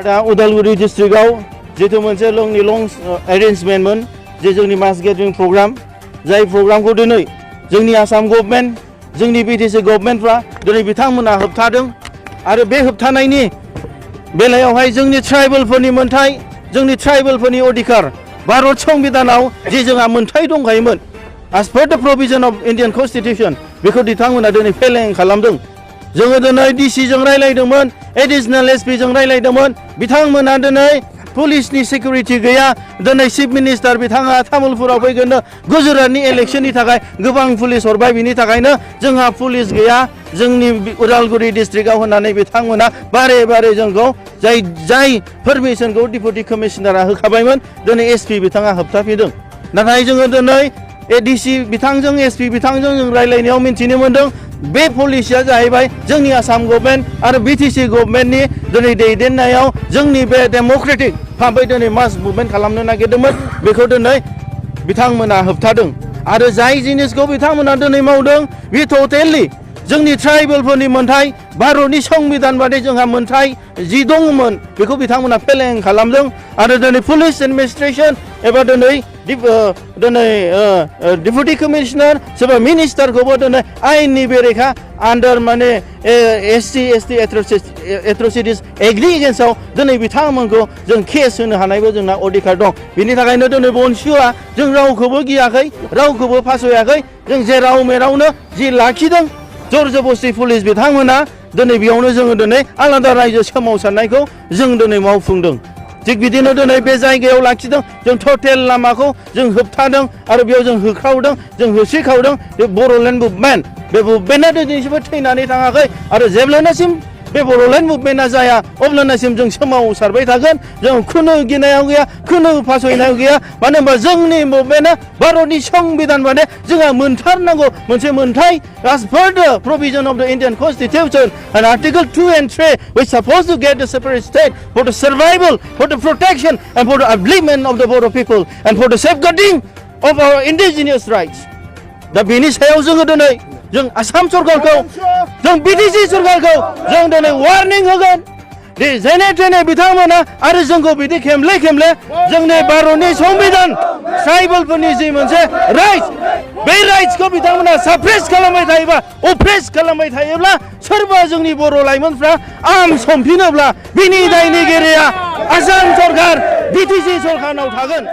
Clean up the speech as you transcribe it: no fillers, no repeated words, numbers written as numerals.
दा उदालगुरि डिस्ट्रिक्टआव जितु मोनसे लं एरेन्जमेन्टमोन जे जोंनि मास गेदारिं प्रग्राम जाय प्रग्रामखौ दिनै जोंनि आसाम गभर्नमेन्ट जोंनि बिटिसि गभर्नमेन्टफ्रा दिनै बिथांमोना होबथादों आरो बे होबथानायनि बेलायावहाय जोंनि ट्राइबेलफोरनि मोनथाय जोंनि ट्राइबेलफोरनि अधिकार भारत संबिधानाव जे जोंहा मोनथाय दंखायोमोन as per the provision of Indian Constitution बेखौ बिथांमोना दिनै फेलें खालामदों। जोङो दिनै डिसि जों रायलायदोंमोन एडिशनेल एसपि जों रायलायदोंमोन बिथांमोना दिनै पुलिसनि सिकिउरिटि गैया दिनै चिफ मिनिस्टार बिथाङा तामुलपुराव फैगोन गुजरातनि इलेक्शननि थाखाय गोबां पुलिस हरबाय बिनि थाखायनो जोंहा पुलिस गैया जोंनि उदालगुरि डिस्ट्रिक्टआव होननानै बिथांमोना बारे बारे जोंखौ जाय पारमिशनखौ डिपुटि कमिशनारा होखाबायमोन दिनै एसपि बिथाङा होबथाफिनदों। नाथाय जोङो दिनै एडिसि बिथांजों एसपि बिथांजों जों रायलायनायाव मिन्थिनो मोन्दों बे पलिसिया जाहैबाय जोंनि आसाम गभर्नमेन्ट आरो बिटिसि गभर्नमेन्टनि दिनै दैदेननायाव जोंनि बे डेम'क्रेटिक भाबै दिनै मास मुभमेन्ट खालामनो नागिरदोंमोन बेखौ दिनै बिथांमोना होबथादों आरो जाय जिनिसखौ बिथांमोना दिनै मावदों बे टटेलि जोंनि ट्राइबेलफोरनि मोनथाय भारतनि संबिधान बादि जोंहा मोनथाय जि दंमोन बेखौ बिथांमोना फेलें खालामदों आरो दिनै पुलिस एडमिनिस्ट्रेसन एबा दिनै डिपुटि कमिशनार सोरबा मिनिस्टारखौबो दिनै आयेननि बेरेखा आन्डार माने एससि एसटि एट्रसिटिस एक्टनि एगेन्स्टआव दिनै बिथांमोनखौ जों केस होनो हानायबो जोंना अधिकार दं। बिनि थाखायनो दिनै बनसुआ जों रावखौबो गियाखै रावखौबो फासयाखै जों जेराव मेरावनो जि लाखिदों जर जबस्ति पुलिस बिथांमोना दिनै बेयावनो जोङो दिनै आलादा रायजो सोमावसारनायखौ जों दिनै मावफुंदों। थिग बिदिनो दिनै बे जायगायाव लाखिदों जों टटेल लामाखौ जों होबथादों आरो बेयाव जों होख्रावदों जों होसिख्रावदों बे बर'लेण्ड मुभमेन्ट बे मुभमेन्टआ दिनैसिमबो थैनानै थाङाखै आरो जेब्लानासिम बे बर'लेण्ड मुभमेन्टआ जाया अब्लानासिम जों सोमावसारबाय थागोन जों खुनु गिनायाव गैया खुनु फासयनायाव गैया मानो होनबा जोंनि मुभमेन्टआ भारतनि संबिधान बादि जोंहा मोनथारनांगौ मोनसे मोनथाय as per the provision of the Indian Constitution and Article 2 and 3 we're supposed to get the separate state for the survival for the protection and for the upliftment of the Boro people and for the safeguarding of our indigenous rights दा बेनि सायाव जोङो दिनै जों आसाम सरकारखौ जों BTC सरकारखौ जों दिनै warning होगोन दि जेने थेने बिथांमोना आरो जोंखौ बिदि खेमले जोंनि भारतनि संबिधान ट्राइबेलफोरनि जि मोनसे राइट्स बे राइट्सखौ बिथांमोना साप्रेस खालामबाय थायोबा अप्रेस खालामबाय थायोब्ला सोरबा जोंनि बर' लाइमोनफ्रा आम संफिनोब्ला बिनि दायनिगिरिया आसाम सरकार बिटिसि सरकारनाव थागोन।